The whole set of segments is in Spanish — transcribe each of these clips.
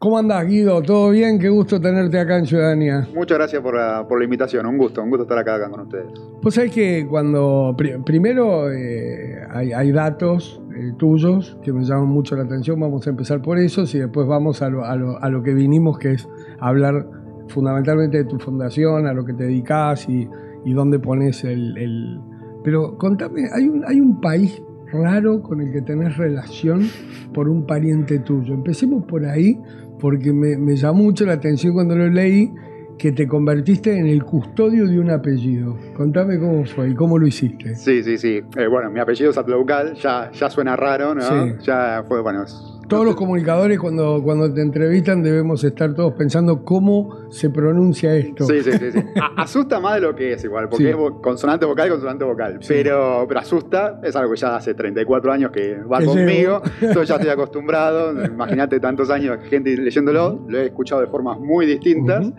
¿Cómo andás, Guido? ¿Todo bien? Qué gusto tenerte acá en Ciudadanía. Muchas gracias por la invitación, un gusto estar acá con ustedes. Pues sabés que cuando primero hay datos tuyos que me llaman mucho la atención, vamos a empezar por esos y después vamos a lo que vinimos, que es hablar fundamentalmente de tu fundación, a lo que te dedicás y dónde pones el... Pero contame, hay un país raro con el que tenés relación por un pariente tuyo. Empecemos por ahí, porque me llamó mucho la atención cuando lo leí, que te convertiste en el custodio de un apellido. Contame cómo fue y cómo lo hiciste. Sí. Bueno, mi apellido es Atlaucal, ya suena raro, ¿no? Sí. Ya fue, bueno... Todos los comunicadores cuando te entrevistan debemos estar todos pensando cómo se pronuncia esto. Sí. Asusta más de lo que es igual, porque Sí. es consonante vocal. Sí. Pero asusta, es algo que ya hace 34 años que va Que conmigo, entonces ya estoy acostumbrado. Imagínate tantos años gente leyéndolo, lo he escuchado de formas muy distintas. Uh-huh.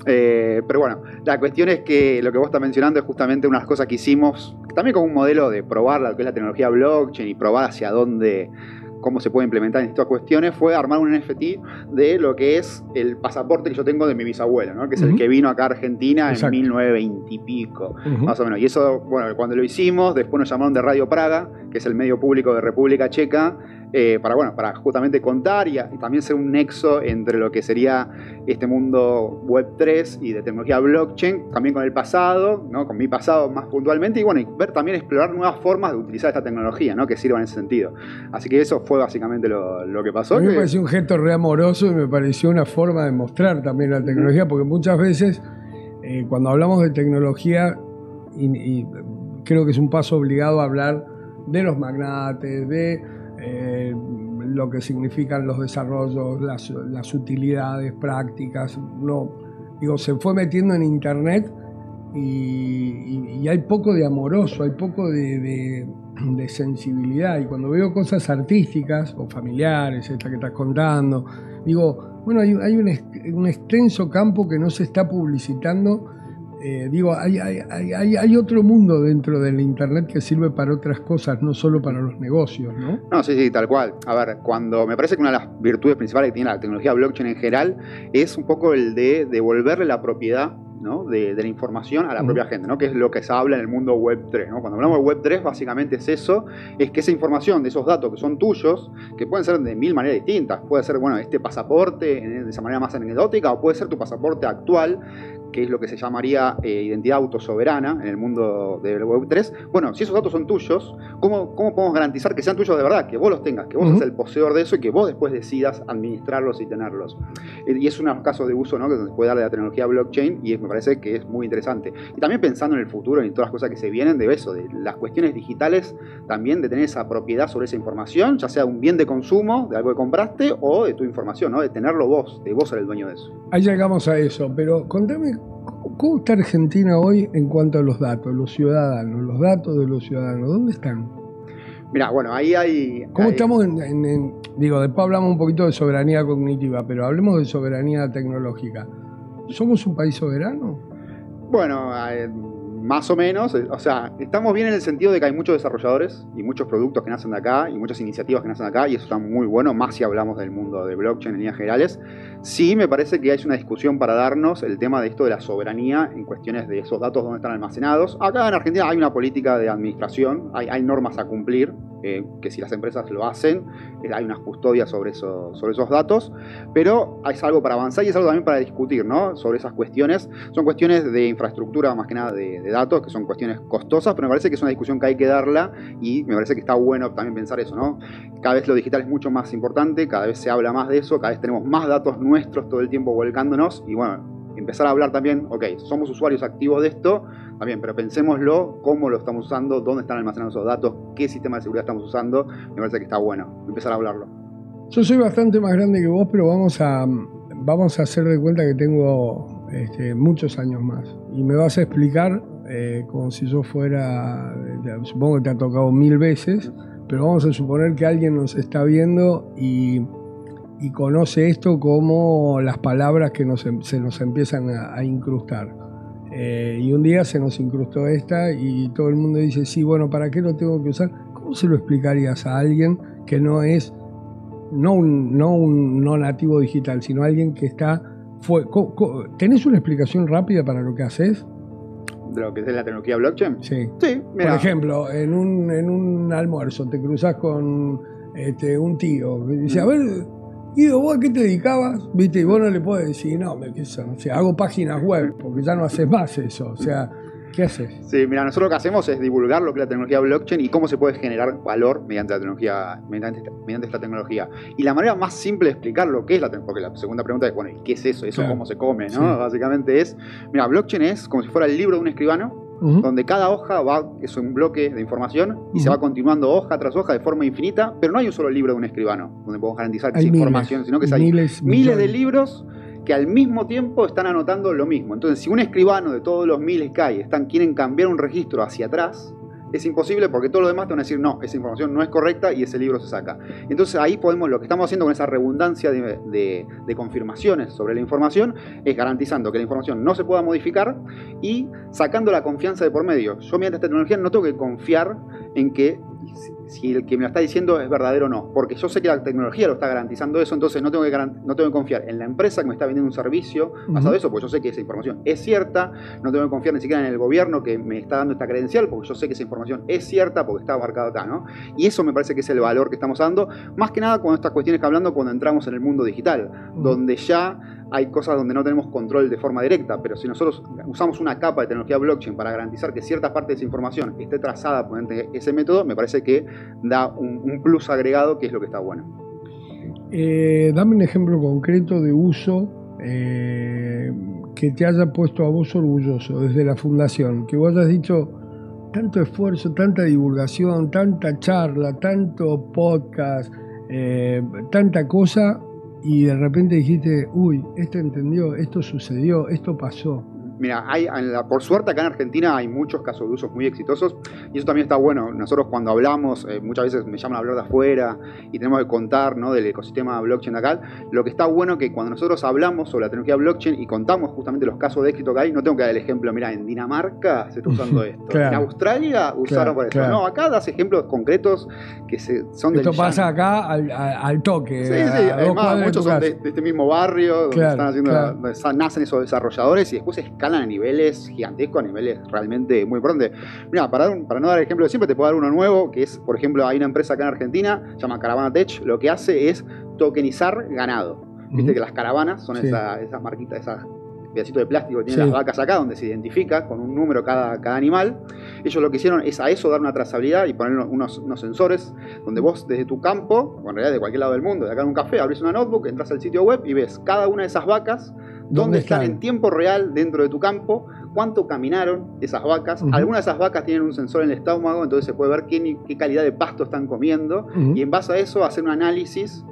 Pero bueno, la cuestión es que lo que vos estás mencionando es justamente una de las cosas que hicimos, también como un modelo de probar lo que es la tecnología blockchain y probar hacia dónde, cómo se puede implementar en estas cuestiones, fue armar un NFT de lo que es el pasaporte que yo tengo de mi bisabuelo, ¿no? Que es el que vino acá a Argentina. Exacto. En 1920 y pico, más o menos. Y eso, bueno, cuando lo hicimos, después nos llamaron de Radio Praga, que es el medio público de República Checa, para justamente contar y también ser un nexo entre lo que sería este mundo Web3 y de tecnología blockchain, también con el pasado, ¿no? Con mi pasado más puntualmente, y bueno, y ver también explorar nuevas formas de utilizar esta tecnología, ¿no? Que sirvan en ese sentido. Así que eso fue básicamente lo que pasó. A mí me pareció un gesto re amoroso y me pareció una forma de mostrar también la tecnología, porque muchas veces cuando hablamos de tecnología, y creo que es un paso obligado a hablar de los magnates, de lo que significan los desarrollos, las utilidades prácticas. Se fue metiendo en internet y hay poco de amoroso, hay poco de sensibilidad. Y cuando veo cosas artísticas o familiares, esta que estás contando, digo, bueno, hay un extenso campo que no se está publicitando. Hay otro mundo dentro del internet que sirve para otras cosas, no solo para los negocios, ¿no? No, sí, tal cual. A ver, me parece que una de las virtudes principales que tiene la tecnología blockchain en general es un poco el de devolverle la propiedad, ¿no? de la información a la propia gente, ¿no? Que es lo que se habla en el mundo Web3, ¿no? Cuando hablamos de Web3, básicamente es eso, es que esa información de esos datos que son tuyos, que pueden ser de mil maneras distintas, puede ser, bueno, este pasaporte de esa manera más anecdótica, o puede ser tu pasaporte actual, que es lo que se llamaría identidad autosoberana en el mundo del Web3. Bueno, si esos datos son tuyos, ¿cómo podemos garantizar que sean tuyos de verdad? Que vos los tengas, que vos seas el poseedor de eso y que vos después decidas administrarlos y tenerlos. Y es uno de los casos de uso, ¿no? Que se puede dar de la tecnología blockchain, y me parece que es muy interesante. Y también pensando en el futuro y en todas las cosas que se vienen de eso, de las cuestiones digitales, también de tener esa propiedad sobre esa información, ya sea un bien de consumo, de algo que compraste, o de tu información, ¿no? De tenerlo vos, de vos ser el dueño de eso. Ahí llegamos a eso, pero contame, ¿cómo está Argentina hoy en cuanto a los datos, los ciudadanos, los datos de los ciudadanos? ¿Dónde están? Mirá, bueno, ahí hay... ¿Cómo estamos después hablamos un poquito de soberanía cognitiva, pero hablemos de soberanía tecnológica. ¿Somos un país soberano? Bueno, más o menos, o sea, estamos bien en el sentido de que hay muchos desarrolladores y muchos productos que nacen de acá y muchas iniciativas que nacen de acá, y eso está muy bueno, más si hablamos del mundo de blockchain en líneas generales. Sí, me parece que hay una discusión para darnos el tema de esto de la soberanía en cuestiones de esos datos, dónde están almacenados. Acá en Argentina hay una política de administración, hay normas a cumplir, que si las empresas lo hacen, hay unas custodias sobre esos datos, pero es algo para avanzar y es algo también para discutir, ¿no? Sobre esas cuestiones. Son cuestiones de infraestructura, más que nada de datos, que son cuestiones costosas, pero me parece que es una discusión que hay que darla, y me parece que está bueno también pensar eso, ¿no? Cada vez lo digital es mucho más importante, cada vez se habla más de eso, cada vez tenemos más datos nuestros todo el tiempo volcándonos, y bueno, empezar a hablar también, ok, somos usuarios activos de esto, también, pero pensémoslo, cómo lo estamos usando, dónde están almacenados esos datos, qué sistema de seguridad estamos usando. Me parece que está bueno empezar a hablarlo. Yo soy bastante más grande que vos, pero vamos a hacer de cuenta que tengo muchos años más, y me vas a explicar como si yo fuera, supongo que te ha tocado 1000 veces, pero vamos a suponer que alguien nos está viendo y conoce esto como las palabras que se nos empiezan a incrustar. Y un día se nos incrustó esta y todo el mundo dice, sí, bueno, ¿para qué lo tengo que usar? ¿Cómo se lo explicarías a alguien que no es no un no nativo digital, sino alguien que está... ¿Tenés una explicación rápida para lo que haces? ¿De lo que es la tecnología blockchain? Sí. Sí, mira. Por ejemplo, en un almuerzo te cruzás con un tío y dice, a ver, Guido, ¿vos a qué te dedicabas? ¿Viste? Y vos no le podés decir, no, hago páginas web, porque ya no haces más eso. O sea, ¿qué haces? Sí, mira, nosotros lo que hacemos es divulgar lo que es la tecnología blockchain y cómo se puede generar valor mediante la tecnología, mediante esta tecnología. Y la manera más simple de explicar lo que es la tecnología, porque la segunda pregunta es, bueno, ¿qué es eso? ¿Eso claro. Cómo se come? ¿No? Sí. Básicamente es, mira, blockchain es como si fuera el libro de un escribano, donde cada hoja es un bloque de información y se va continuando hoja tras hoja de forma infinita, pero no hay un solo libro de un escribano donde podemos garantizar que es información, sino que hay miles de libros que al mismo tiempo están anotando lo mismo. Entonces, si un escribano de todos los miles que hay quieren cambiar un registro hacia atrás, es imposible porque todos los demás te van a decir, no, esa información no es correcta y ese libro se saca. Entonces ahí lo que estamos haciendo con esa redundancia de confirmaciones sobre la información es garantizando que la información no se pueda modificar y sacando la confianza de por medio. Yo mediante esta tecnología no tengo que confiar en que si el que me lo está diciendo es verdadero o no, porque yo sé que la tecnología lo está garantizando eso, entonces no tengo que confiar en la empresa que me está vendiendo un servicio basado en eso, porque yo sé que esa información es cierta, no tengo que confiar ni siquiera en el gobierno que me está dando esta credencial, porque yo sé que esa información es cierta, porque está marcado acá, ¿no? Y eso me parece que es el valor que estamos dando, más que nada con estas cuestiones que hablando cuando entramos en el mundo digital, donde ya hay cosas donde no tenemos control de forma directa, pero si nosotros usamos una capa de tecnología blockchain para garantizar que cierta parte de esa información esté trazada por ese método, me parece que da un plus agregado que es lo que está bueno. Dame un ejemplo concreto de uso que te haya puesto a vos orgulloso desde la fundación, que vos hayas dicho tanto esfuerzo, tanta divulgación, tanta charla, tanto podcast, tanta cosa, y de repente dijiste, uy, esto entendió, esto sucedió, esto pasó. Mira, por suerte acá en Argentina hay muchos casos de usos muy exitosos y eso también está bueno. Nosotros cuando hablamos, muchas veces me llaman a hablar de afuera y tenemos que contar, ¿no?, del ecosistema blockchain de acá. Lo que está bueno es que cuando nosotros hablamos sobre la tecnología blockchain y contamos justamente los casos de éxito que hay, no tengo que dar el ejemplo, mira, en Dinamarca se está usando esto, claro. En Australia usaron por eso. Claro. No, acá das ejemplos concretos que son del Esto pasa acá al toque. Sí, además muchos son de este mismo barrio, donde están haciendo, donde nacen esos desarrolladores y después escalan a niveles gigantescos, a niveles realmente muy importantes. Mira, para no dar el ejemplo de siempre, te puedo dar uno nuevo, que es, por ejemplo, hay una empresa acá en Argentina, se llama Caravana Tech, lo que hace es tokenizar ganado. Viste que las caravanas son esas marquitas, esas pedacitos de plástico que tienen las vacas acá, donde se identifica con un número cada animal. Ellos lo que hicieron es a eso dar una trazabilidad y poner unos sensores donde vos desde tu campo, o en realidad de cualquier lado del mundo, de acá en un café, abrís una notebook, entras al sitio web y ves cada una de esas vacas dónde están en tiempo real dentro de tu campo, cuánto caminaron esas vacas. Algunas de esas vacas tienen un sensor en el estómago, entonces se puede ver qué calidad de pasto están comiendo y en base a eso hacer un análisis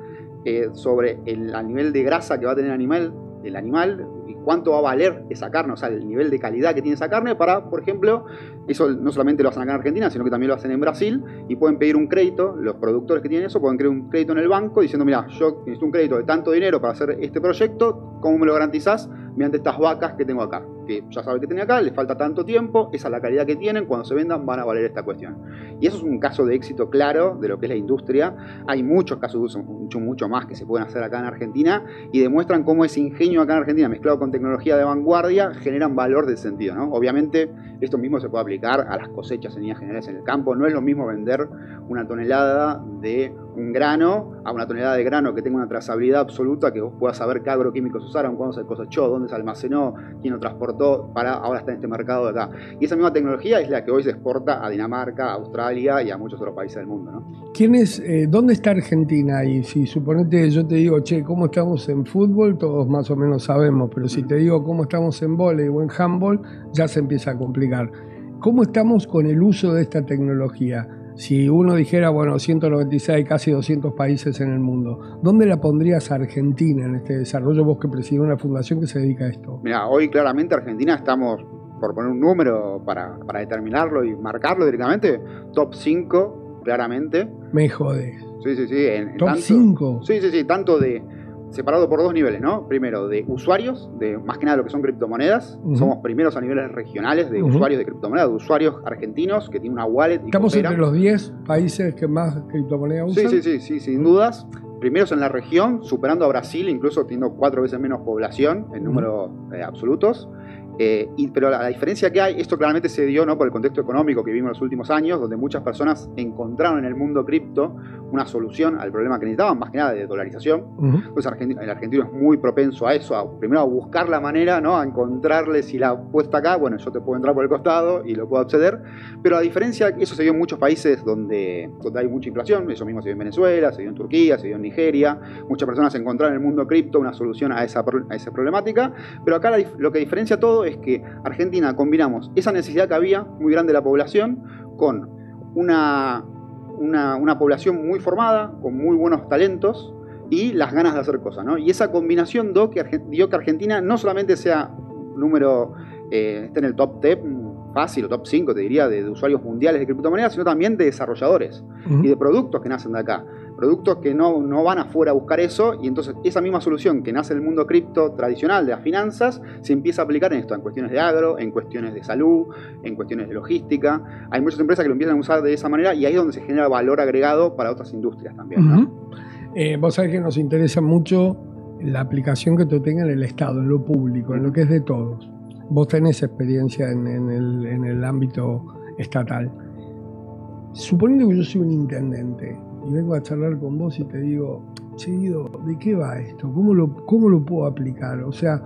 sobre el nivel de grasa que va a tener el animal y cuánto va a valer esa carne, o sea, el nivel de calidad que tiene esa carne para, por ejemplo, eso no solamente lo hacen acá en Argentina, sino que también lo hacen en Brasil y pueden pedir un crédito, los productores que tienen eso pueden pedir un crédito en el banco diciendo, mira, yo necesito un crédito de tanto dinero para hacer este proyecto, ¿cómo me lo garantizás? Mediante estas vacas que tengo acá, que ya sabes que tenía acá, les falta tanto tiempo, esa es la calidad que tienen, cuando se vendan van a valer esta cuestión. Y eso es un caso de éxito claro de lo que es la industria. Hay muchos casos de uso, mucho más que se pueden hacer acá en Argentina y demuestran cómo ese ingenio acá en Argentina mezclado con tecnología de vanguardia generan valor de sentido, ¿no? Obviamente esto mismo se puede aplicar a las cosechas en líneas generales en el campo. No es lo mismo vender una tonelada de un grano a una tonelada de grano que tenga una trazabilidad absoluta, que vos puedas saber qué agroquímicos usaron, cuándo se cosechó, dónde se almacenó, quién lo transportó, para ahora está en este mercado de acá. Y esa misma tecnología es la que hoy se exporta a Dinamarca, a Australia y a muchos otros países del mundo, ¿no? ¿Dónde está Argentina? Y si suponete yo te digo, che, ¿cómo estamos en fútbol? Todos más o menos sabemos, pero si te digo cómo estamos en vóley o en handball, ya se empieza a complicar. ¿Cómo estamos con el uso de esta tecnología? Si uno dijera, bueno, 196, casi 200 países en el mundo, ¿dónde la pondrías a Argentina en este desarrollo? Vos que presidís una fundación que se dedica a esto. Mira, hoy claramente Argentina estamos, por poner un número para determinarlo y marcarlo directamente, top 5, claramente. Me jodés. Sí. ¿Top 5? Sí, tanto separado por dos niveles, ¿no? Primero, de usuarios, de más que nada lo que son criptomonedas. Somos primeros a niveles regionales de usuarios de criptomonedas, de usuarios argentinos que tienen una wallet. ¿Estamos entre los 10 países que más criptomonedas usan? Sí, sin dudas. primeros en la región, superando a Brasil, incluso teniendo 4 veces menos población en números absolutos. Pero la diferencia que hay, esto claramente se dio, ¿no?, por el contexto económico que vivimos en los últimos años, donde muchas personas encontraron en el mundo cripto una solución al problema que necesitaban, más que nada de dolarización. Entonces el argentino es muy propenso a eso, primero a buscar la manera, ¿no?, a encontrarle si la apuesta acá, bueno, yo te puedo entrar por el costado y lo puedo acceder. Pero a diferencia, eso se dio en muchos países donde hay mucha inflación, eso mismo se dio en Venezuela, se dio en Turquía, se dio en Nigeria. Muchas personas encontraron en el mundo cripto una solución a esa problemática, pero acá lo que diferencia todo es que Argentina combinamos esa necesidad que había muy grande de la población con una población muy formada, con muy buenos talentos y las ganas de hacer cosas, ¿no? Y esa combinación dio que Argentina no solamente sea número, esté en el top 10 fácil o top 5, te diría, de usuarios mundiales de criptomonedas, sino también de desarrolladores y de productos que nacen de acá. Productos que no van afuera a buscar eso, y entonces esa misma solución que nace en el mundo cripto tradicional de las finanzas se empieza a aplicar en esto, en cuestiones de agro, en cuestiones de salud, en cuestiones de logística. Hay muchas empresas que lo empiezan a usar de esa manera y ahí es donde se genera valor agregado para otras industrias también, ¿no? Vos sabés que nos interesa mucho la aplicación que tú tengas en el Estado, en lo público, en lo que es de todos. Vos tenés experiencia en el ámbito estatal. Suponiendo que yo soy un intendente y vengo a charlar con vos y te digo, che, Guido, ¿de qué va esto? ¿Cómo lo puedo aplicar? O sea,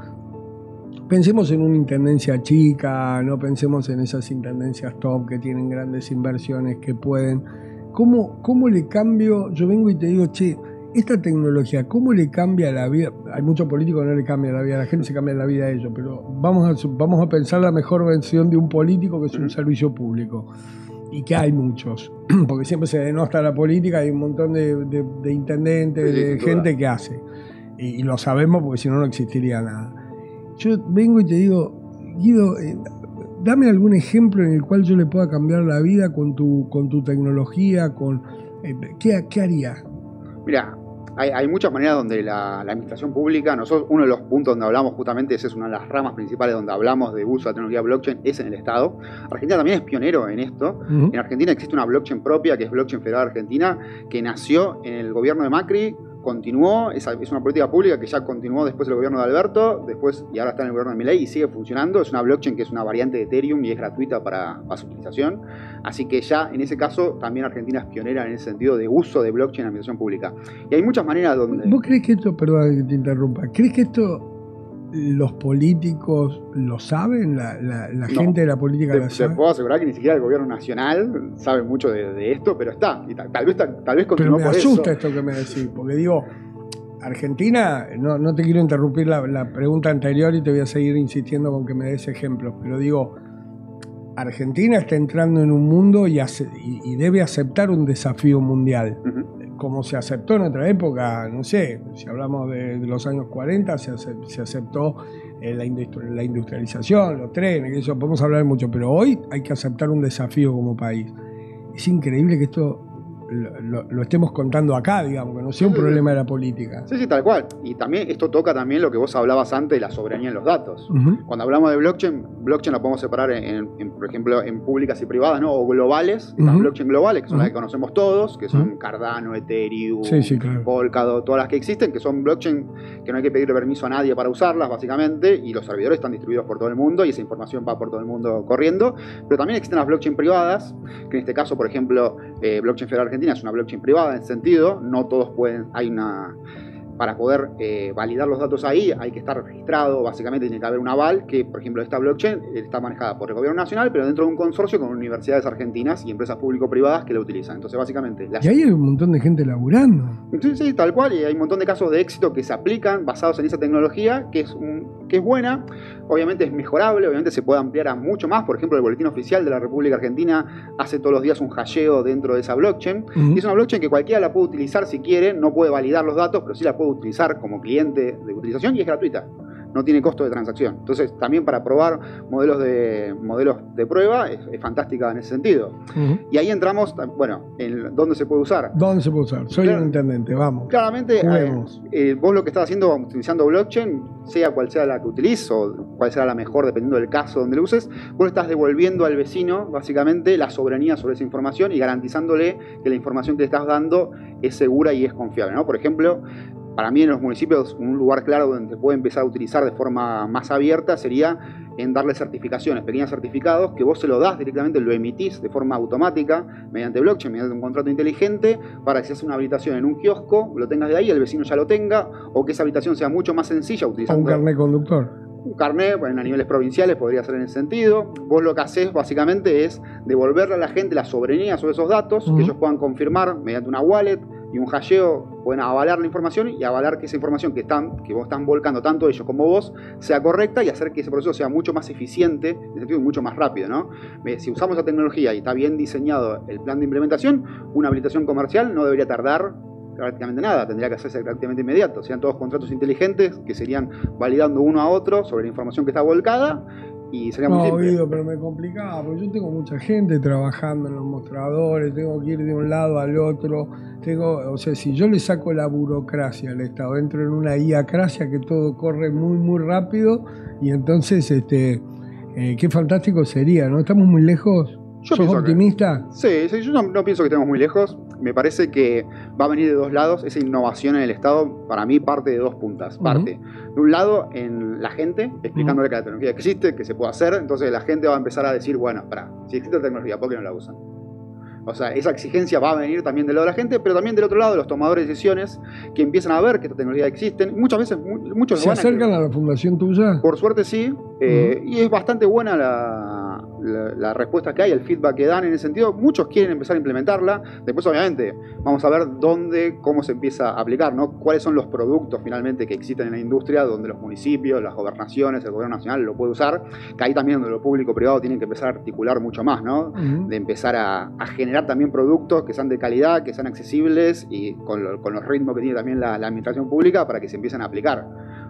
pensemos en una intendencia chica, no pensemos en esas intendencias top que tienen grandes inversiones, que pueden. ¿Cómo le cambio? Yo vengo y te digo, che, esta tecnología, ¿cómo le cambia la vida? Hay muchos políticos que no le cambian la vida, la gente se cambia la vida a ellos, pero vamos a pensar la mejor versión de un político, que es un servicio público. Y que hay muchos, porque siempre se denosta la política, hay un montón de intendentes, de gente que hace. Y lo sabemos porque si no, no existiría nada. Yo vengo y te digo, Guido, dame algún ejemplo en el cual yo le pueda cambiar la vida con tu tecnología, ¿qué haría? Mira, hay muchas maneras donde la administración pública, nosotros, uno de los puntos donde hablamos justamente, esa es una de las ramas principales donde hablamos de uso de la tecnología blockchain, es en el Estado. Argentina también es pionero en esto. En Argentina existe una blockchain propia, que es Blockchain Federal Argentina, que nació en el gobierno de Macri, continuó, es una política pública que ya continuó después del gobierno de Alberto, y ahora está en el gobierno de Milei y sigue funcionando. Es una blockchain que es una variante de Ethereum y es gratuita para su utilización. Así que ya en ese caso también Argentina es pionera en ese sentido de uso de blockchain en la administración pública. Y hay muchas maneras donde... ¿Vos crees que esto, perdón que te interrumpa, crees que esto los políticos lo saben? ¿La gente de la política lo sabe? Te puedo asegurar que ni siquiera el gobierno nacional sabe mucho de esto, pero está. Y tal vez continuó. Pero me por asusta eso. esto que me decís, porque digo, Argentina, no te quiero interrumpir la pregunta anterior y te voy a seguir insistiendo con que me des ejemplos, pero digo, Argentina está entrando en un mundo y debe aceptar un desafío mundial. Como se aceptó en otra época, no sé, si hablamos de los años 40, se aceptó la industrialización, los trenes, eso podemos hablar mucho, pero hoy hay que aceptar un desafío como país. Es increíble que esto lo estemos contando acá, digamos, que no sea un problema de la política. Sí, tal cual. Y también esto toca también lo que vos hablabas antes de la soberanía en los datos. Cuando hablamos de blockchain la podemos separar por ejemplo, en públicas y privadas, ¿no? O globales. Estas blockchain globales, que son las que conocemos todos, que son Cardano, Ethereum, claro, Polkadot, todas las que existen, que son blockchain que no hay que pedirle permiso a nadie para usarlas, básicamente, y los servidores están distribuidos por todo el mundo y esa información va por todo el mundo corriendo. Pero también existen las blockchain privadas, que en este caso, por ejemplo, Blockchain Federal Argentina es una blockchain privada en ese sentido, no todos pueden, para poder validar los datos ahí hay que estar registrado, básicamente tiene que haber un aval, que por ejemplo esta blockchain está manejada por el gobierno nacional, pero dentro de un consorcio con universidades argentinas y empresas público-privadas que la utilizan. Entonces básicamente... Y ahí hay un montón de gente laburando. Sí, tal cual, y hay un montón de casos de éxito que se aplican basados en esa tecnología, que es buena, obviamente es mejorable, obviamente se puede ampliar a mucho más. Por ejemplo, el Boletín Oficial de la República Argentina hace todos los días un hasheo dentro de esa blockchain, y es una blockchain que cualquiera la puede utilizar si quiere, no puede validar los datos, pero sí la puede utilizar como cliente de utilización y es gratuita. no tiene costo de transacción. Entonces, también para probar modelos de prueba es fantástica en ese sentido. Y ahí entramos, bueno, en dónde se puede usar. ¿Dónde se puede usar? Soy un intendente, vamos. Claramente, vos lo que estás haciendo utilizando blockchain, sea cual sea la que utilices o cuál sea la mejor, dependiendo del caso donde lo uses, vos estás devolviendo al vecino, básicamente, la soberanía sobre esa información y garantizándole que la información que le estás dando es segura y es confiable, ¿no? Por ejemplo, para mí en los municipios un lugar claro donde se puede empezar a utilizar de forma más abierta sería en darle certificaciones, pequeños certificados que vos se lo das directamente, lo emitís de forma automática mediante blockchain, mediante un contrato inteligente, para que si hace una habilitación en un kiosco, lo tengas de ahí, el vecino ya lo tenga, o que esa habilitación sea mucho más sencilla utilizando... Un carnet conductor. Un carnet, bueno, a niveles provinciales podría ser en ese sentido. Vos lo que haces básicamente es devolverle a la gente la soberanía sobre esos datos, que ellos puedan confirmar mediante una wallet y un hasheo, pueden avalar la información y avalar que esa información que vos están volcando tanto ellos como vos sea correcta y hacer que ese proceso sea mucho más eficiente, en el sentido mucho más rápido, ¿no? Si usamos la tecnología y está bien diseñado el plan de implementación, una habilitación comercial no debería tardar prácticamente nada, tendría que hacerse prácticamente inmediato. Serían todos contratos inteligentes que serían validando uno a otro sobre la información que está volcada y sería muy simple. Guido, pero me complicaba, porque yo tengo mucha gente trabajando en los mostradores, tengo que ir de un lado al otro, o sea, si yo le saco la burocracia al Estado, entro en una IA-cracia que todo corre muy, muy rápido, y entonces, qué fantástico sería, ¿no? ¿Estamos muy lejos? ¿Sos optimista? Sí, yo no pienso que estemos muy lejos. Me parece que va a venir de dos lados. Esa innovación en el Estado, para mí, parte de dos puntas. Parte, de un lado, en la gente, explicándole que la tecnología existe, que se puede hacer. Entonces la gente va a empezar a decir, bueno, si existe la tecnología, ¿por qué no la usan? O sea, esa exigencia va a venir también del lado de la gente, pero también del otro lado, de los tomadores de decisiones que empiezan a ver que esta tecnología existe. Muchas veces, muchos ¿Se acercan a la fundación tuya? Por suerte sí, y es bastante buena la respuesta que hay, el feedback que dan en ese sentido. Muchos quieren empezar a implementarla. Después, obviamente, vamos a ver cómo se empieza a aplicar, ¿no? Cuáles son los productos finalmente que existen en la industria, donde los municipios, las gobernaciones, el gobierno nacional lo puede usar, que ahí también donde lo público-privado tienen que empezar a articular mucho más, ¿no? De empezar a generar también productos que sean de calidad, que sean accesibles y con los ritmos que tiene también la administración pública para que se empiecen a aplicar.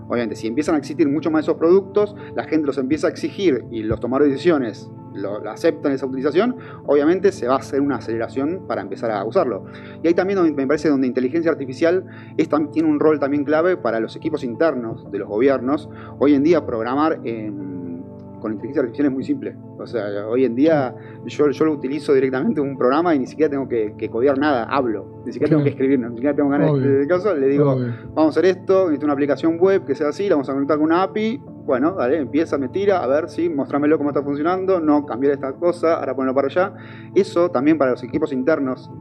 Obviamente, si empiezan a existir mucho más de esos productos, la gente los empieza a exigir y los tomadores de decisiones lo aceptan esa utilización, obviamente se va a hacer una aceleración para empezar a usarlo. Y ahí también me parece donde inteligencia artificial tiene un rol también clave para los equipos internos de los gobiernos. Hoy en día programar con inteligencia artificial es muy simple. O sea, hoy en día yo lo utilizo directamente en un programa y ni siquiera tengo que codear nada, hablo. Ni siquiera tengo que escribir, ni siquiera tengo ganas de cosas. Le digo, vamos a hacer esto, necesito una aplicación web que sea así, la vamos a conectar con una API. Bueno, dale, empieza, me tira, a ver, sí, mostrámelo cómo está funcionando, no cambiar esta cosa, ahora ponerlo para allá. Eso también para los equipos internos,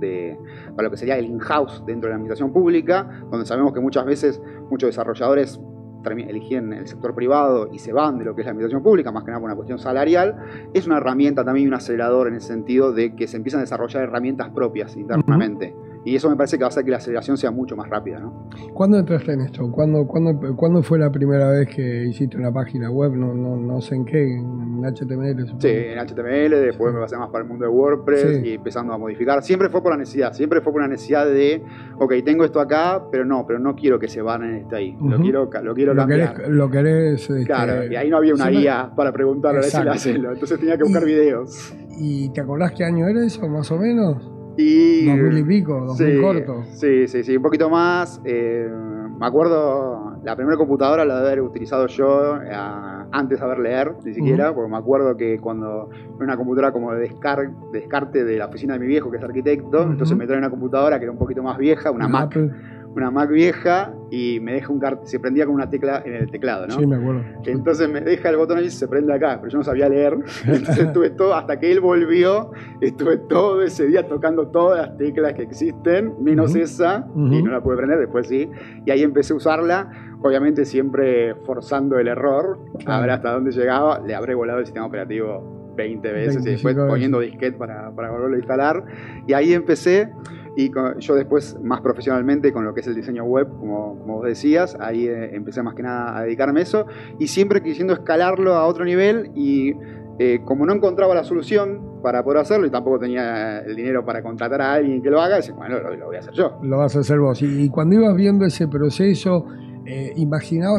para lo que sería el in-house dentro de la administración pública, donde sabemos que muchas veces muchos desarrolladores eligen el sector privado y se van de lo que es la administración pública, más que nada por una cuestión salarial. Es una herramienta también y un acelerador en el sentido de que se empiezan a desarrollar herramientas propias internamente. Y eso me parece que va a hacer que la aceleración sea mucho más rápida, ¿no? ¿Cuándo entraste en esto? ¿Cuándo fue la primera vez que hiciste una página web? No sé en qué, en HTML, supongo. Sí, en HTML, después me pasé más para el mundo de WordPress y empezando a modificar. Siempre fue por la necesidad, de, ok, tengo esto acá, pero no quiero que se van en este ahí. Lo quiero cambiar. Lo querés claro, y ahí no había una guía para preguntarle a ver si lo hacerlo. Entonces tenía que buscar videos. ¿Y te acordás qué año era eso, más o menos? Y 2000 y pico, 2000 corto. Sí, un poquito más. Me acuerdo, la primera computadora la de haber utilizado yo antes de saber leer, ni siquiera, porque me acuerdo que cuando era una computadora como de descarte de la oficina de mi viejo, que es arquitecto, entonces me trae una computadora que era un poquito más vieja, una Mac. Una Mac vieja y me deja se prendía con una tecla en el teclado, ¿no? Sí, me acuerdo. Entonces me deja el botón ahí y se prende acá, pero yo no sabía leer. Entonces hasta que él volvió, estuve todo ese día tocando todas las teclas que existen, menos esa, y no la pude prender, después sí. Y ahí empecé a usarla, obviamente siempre forzando el error, a ver hasta dónde llegaba. Le habré volado el sistema operativo 20 veces y después poniendo disquete para volverlo a instalar. Y ahí empecé. Y yo después, más profesionalmente, con lo que es el diseño web, como vos decías, ahí empecé más que nada a dedicarme a eso, y siempre quisiendo escalarlo a otro nivel, y como no encontraba la solución para poder hacerlo, y tampoco tenía el dinero para contratar a alguien que lo haga, decía, bueno, lo voy a hacer yo. Lo vas a hacer vos. Y cuando ibas viendo ese proceso,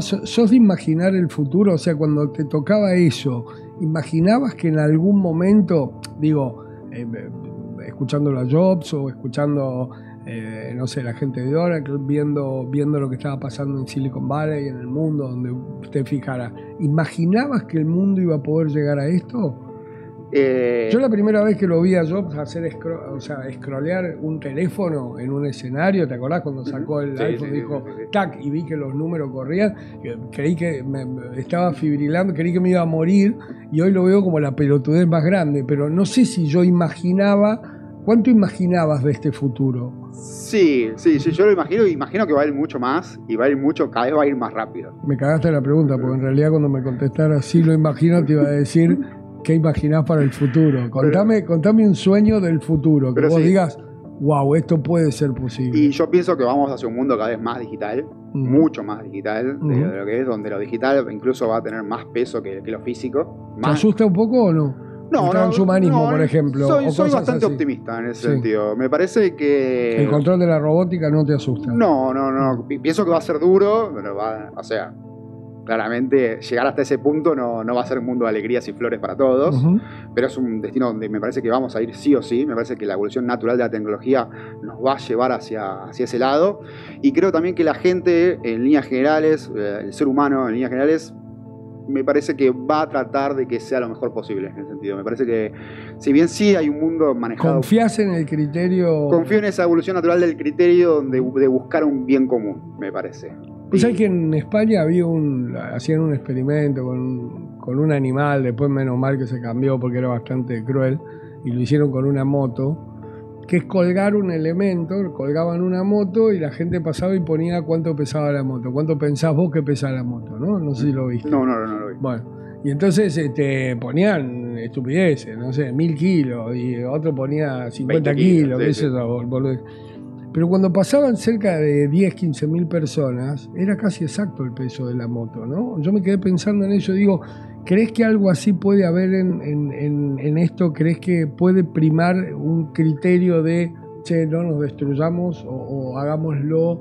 ¿sos de imaginar el futuro? O sea, cuando te tocaba eso, ¿imaginabas que en algún momento, digo, escuchando a Jobs o escuchando, no sé, la gente de Oracle, viendo lo que estaba pasando en Silicon Valley, en el mundo, donde te fijaras, ¿imaginabas que el mundo iba a poder llegar a esto? Yo la primera vez que lo vi a Jobs hacer scrollear un teléfono en un escenario, ¿te acordás cuando sacó el iPhone? Dijo, tac, y vi que los números corrían, creí que me estaba fibrilando, creí que me iba a morir, y hoy lo veo como la pelotudez más grande, pero no sé si yo imaginaba. ¿Cuánto imaginabas de este futuro? Sí, yo lo imagino que va a ir mucho más, y va a ir mucho, cada vez va a ir más rápido. Me cagaste la pregunta, porque en realidad cuando me contestaras sí lo imagino, te iba a decir ¿qué imaginás para el futuro? Contame un sueño del futuro, que vos digas, wow, esto puede ser posible. Y yo pienso que vamos hacia un mundo cada vez más digital, mucho más digital de lo que es, donde lo digital incluso va a tener más peso que lo físico. ¿Te asusta un poco o no? No, el transhumanismo, por ejemplo. Soy bastante optimista en ese sentido. Me parece que... ¿El control de la robótica no te asusta? No. Pienso que va a ser duro, pero claramente llegar hasta ese punto no va a ser un mundo de alegrías y flores para todos, pero es un destino donde me parece que vamos a ir sí o sí. Me parece que la evolución natural de la tecnología nos va a llevar hacia ese lado, y creo también que la gente, en líneas generales, el ser humano en líneas generales, me parece que va a tratar de que sea lo mejor posible en ese sentido. Me parece que, si bien sí hay un mundo manejado... ¿Confías en el criterio? Confío en esa evolución natural del criterio de buscar un bien común, me parece. Pues hay que en España hacían un experimento con un animal, después menos mal que se cambió porque era bastante cruel, y lo hicieron con una moto, que es colgar un elemento, colgaban una moto y la gente pasaba y ponía cuánto pesaba la moto, cuánto pensás vos que pesa la moto, ¿no? No sé si lo viste. No lo vi. Bueno, y entonces ponían estupideces, no sé, 1000 kilos, y otro ponía 50 kilos, qué sé yo, boludez. Pero cuando pasaban cerca de 10, 15 mil personas, era casi exacto el peso de la moto, ¿no? Yo me quedé pensando en eso, digo, ¿crees que algo así puede haber en esto? ¿Crees que puede primar un criterio de, che, no nos destruyamos o hagámoslo,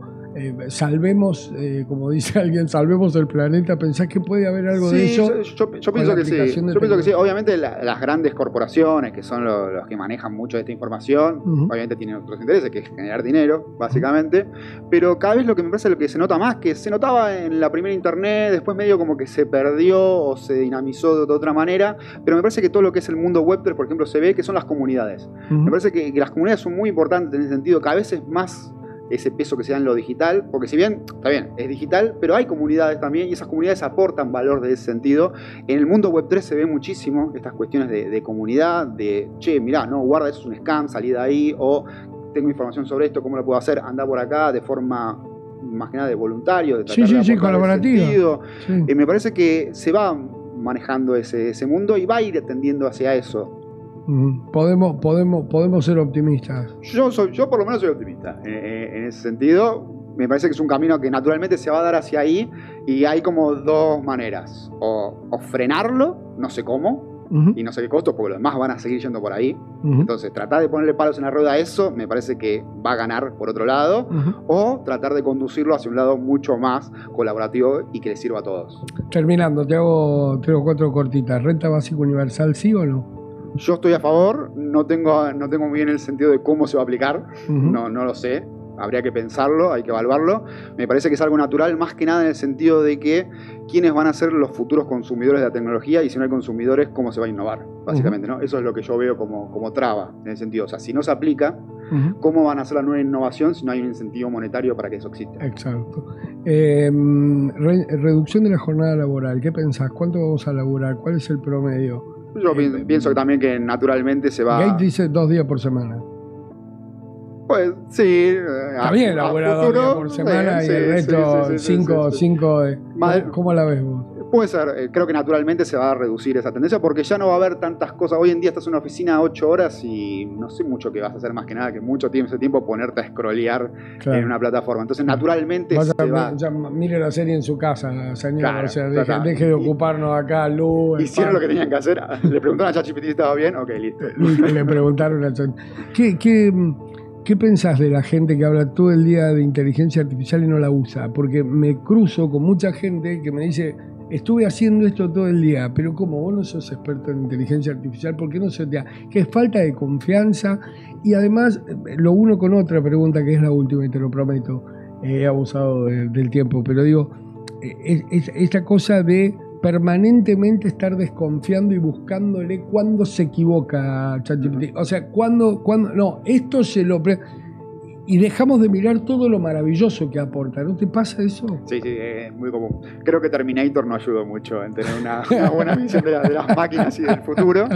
salvemos, como dice alguien, salvemos el planeta? ¿Pensás que puede haber algo de eso? Yo pienso que sí. Yo pienso que sí. Obviamente las grandes corporaciones, que son los que manejan mucho de esta información, obviamente tienen otros intereses, que es generar dinero, básicamente. Pero cada vez lo que me parece, lo que se nota más, que se notaba en la primera internet, después medio como que se perdió o se dinamizó de otra manera, pero me parece que todo lo que es el mundo Web3, por ejemplo, se ve que son las comunidades. Me parece que las comunidades son muy importantes en ese sentido, cada vez es más ese peso que se da en lo digital, porque si bien, está bien, es digital, pero hay comunidades también, y esas comunidades aportan valor de ese sentido. En el mundo Web3 se ve muchísimo estas cuestiones de comunidad, de, che, mirá, no, guarda, eso es un scam, salí de ahí, o tengo información sobre esto, ¿cómo lo puedo hacer? Andá por acá, de forma, más que nada, de voluntario, de tratar de colaborativo. Me parece que se va manejando ese mundo y va a ir tendiendo hacia eso. Podemos ser optimistas. Yo por lo menos soy optimista en ese sentido. Me parece que es un camino que naturalmente se va a dar hacia ahí, y hay como dos maneras: o frenarlo, no sé cómo, y no sé qué costos, porque los demás van a seguir yendo por ahí. Entonces tratar de ponerle palos en la rueda a eso me parece que va a ganar por otro lado, o tratar de conducirlo hacia un lado mucho más colaborativo y que le sirva a todos. Terminando, te hago 3 o 4 cortitas. ¿Renta básica universal sí o no? Yo estoy a favor, no tengo muy bien el sentido de cómo se va a aplicar, no lo sé, habría que pensarlo, hay que evaluarlo. Me parece que es algo natural, más que nada en el sentido de que quiénes van a ser los futuros consumidores de la tecnología, y si no hay consumidores, cómo se va a innovar, básicamente, ¿no? Eso es lo que yo veo como traba en el sentido, o sea, si no se aplica, ¿cómo van a hacer la nueva innovación si no hay un incentivo monetario para que eso exista? Exacto. Reducción de la jornada laboral, ¿qué pensás? ¿Cuánto vamos a laburar? ¿Cuál es el promedio? Yo pienso que también que naturalmente se va... Gates dice 2 días por semana. Pues sí. Está bien laburar 2 días por semana, y el resto 5. ¿Cómo la ves vos? Puede ser, creo que naturalmente se va a reducir esa tendencia, porque ya no va a haber tantas cosas. Hoy en día estás en una oficina 8 horas y no sé mucho que vas a hacer, más que nada que ese tiempo ponerte a scrollear en una plataforma. Entonces naturalmente mire la serie en su casa, señor. Claro, o sea, deje de ocuparnos acá, luz. Hicieron lo que tenían que hacer. Le preguntaron a ChatGPT si estaba bien, ok, listo. Le preguntaron a ChatGPT. ¿Qué ¿qué pensás de la gente que habla todo el día de inteligencia artificial y no la usa? Porque me cruzo con mucha gente que me dice, estuve haciendo esto todo el día, pero como vos no sos experto en inteligencia artificial, ¿por qué no se te da? Que es falta de confianza. Y además, lo uno con otra pregunta, que es la última y te lo prometo, he abusado del tiempo, pero digo, esta cosa de permanentemente estar desconfiando y buscándole cuándo se equivoca ChatGPT. O sea, cuándo no, esto se lo... Y dejamos de mirar todo lo maravilloso que aporta. ¿No te pasa eso? Sí, es muy común. Creo que Terminator no ayudó mucho en tener una buena visión de las máquinas y del futuro.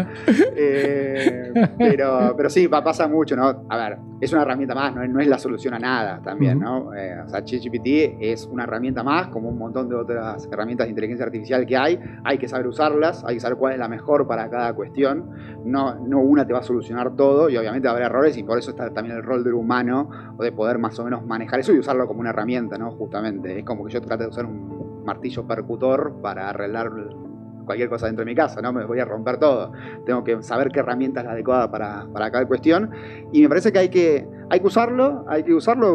Pero sí, pasa mucho, ¿no? A ver, es una herramienta más, no es la solución a nada también, ¿no? O sea, ChatGPT es una herramienta más, como un montón de otras herramientas de inteligencia artificial que hay. Hay que saber usarlas, hay que saber cuál es la mejor para cada cuestión. No una te va a solucionar todo y obviamente va a haber errores y por eso está también el rol del humano, o de poder más o menos manejar eso y usarlo como una herramienta, ¿no? Justamente, es como que yo trate de usar un martillo percutor para arreglar cualquier cosa dentro de mi casa, ¿no? Me voy a romper todo. Tengo que saber qué herramienta es la adecuada para cada cuestión. Y me parece que hay que usarlo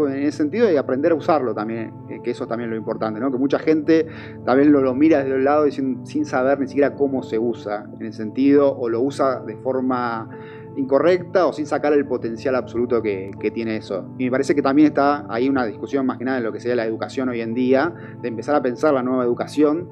en ese sentido y aprender a usarlo también, que eso es también lo importante, ¿no? Que mucha gente también lo mira desde el lado y sin saber ni siquiera cómo se usa en el sentido, o lo usa de forma incorrecta o sin sacar el potencial absoluto que tiene eso. Y me parece que también está ahí una discusión más que nada en lo que sería la educación hoy en día, de empezar a pensar la nueva educación,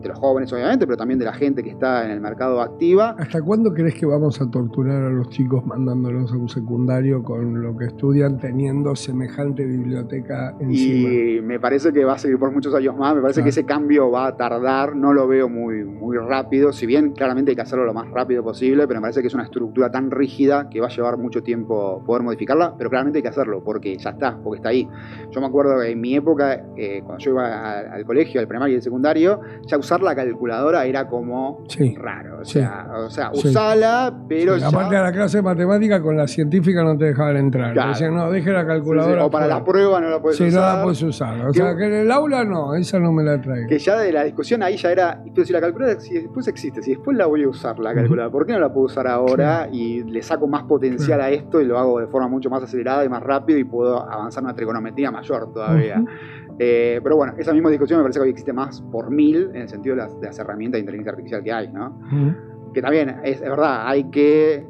de los jóvenes obviamente, pero también de la gente que está en el mercado activa. ¿Hasta cuándo crees que vamos a torturar a los chicos mandándolos a un secundario con lo que estudian teniendo semejante biblioteca encima? Y me parece que va a seguir por muchos años más, me parece que ese cambio va a tardar, no lo veo muy rápido, si bien claramente hay que hacerlo lo más rápido posible, pero me parece que es una estructura tan rígida que va a llevar mucho tiempo poder modificarla, pero claramente hay que hacerlo, porque ya está, porque está ahí. Yo me acuerdo que en mi época, cuando yo iba al colegio, al primario y al secundario, ya usar la calculadora era como raro, o sea, usala, pero ya... Aparte de la clase de matemática, con la científica no te dejaban entrar. Claro. Decían, no, deje la calculadora. O para la prueba no la puedes usar. Sí, no la puedes usar. O sea, que en el aula no, esa no me la traigo. Que ya de la discusión ahí ya era, pero si la calculadora, si después existe, si después la voy a usar la calculadora, ¿por qué no la puedo usar ahora? Y le saco más potencial a esto y lo hago de forma mucho más acelerada y más rápido y puedo avanzar una trigonometría mayor todavía. Pero bueno, esa misma discusión me parece que hoy existe más por 1000 en el sentido de las herramientas de inteligencia artificial que hay, ¿no? Que también es verdad, hay que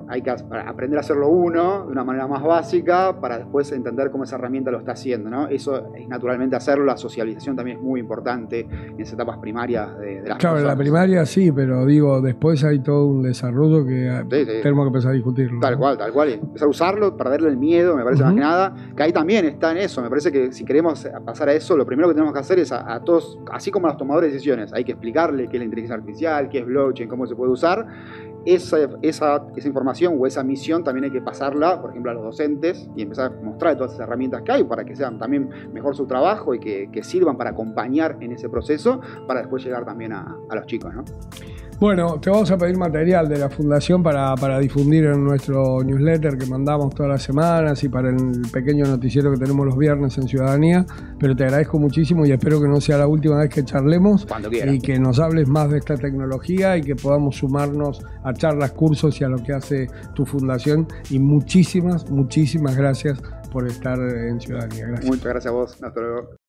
aprender a hacerlo uno de una manera más básica para después entender cómo esa herramienta lo está haciendo, ¿no? Eso es naturalmente hacerlo, la socialización también es muy importante en esas etapas primarias de las Claro, en la primaria sí, pero digo, después hay todo un desarrollo que tenemos que empezar a discutirlo. Tal cual, y empezar a usarlo, perderle el miedo, me parece más que nada, que ahí también está en eso, me parece que si queremos pasar a eso, lo primero que tenemos que hacer es a todos, así como a los tomadores de decisiones, hay que explicarle qué es la inteligencia artificial, qué es blockchain, cómo se puede usar. Esa información o esa misión también hay que pasarla, por ejemplo, a los docentes y empezar a mostrar todas esas herramientas que hay para que sean también mejor su trabajo y que sirvan para acompañar en ese proceso para después llegar también a los chicos, ¿no? Bueno, te vamos a pedir material de la Fundación para difundir en nuestro newsletter que mandamos todas las semanas y para el pequeño noticiero que tenemos los viernes en Ciudadanía, pero te agradezco muchísimo y espero que no sea la última vez que charlemos. Cuando quieras. Y que nos hables más de esta tecnología y que podamos sumarnos a charlas, cursos y a lo que hace tu fundación. Y muchísimas gracias por estar en Ciudadanía. Gracias. Muchas gracias a vos. Hasta luego.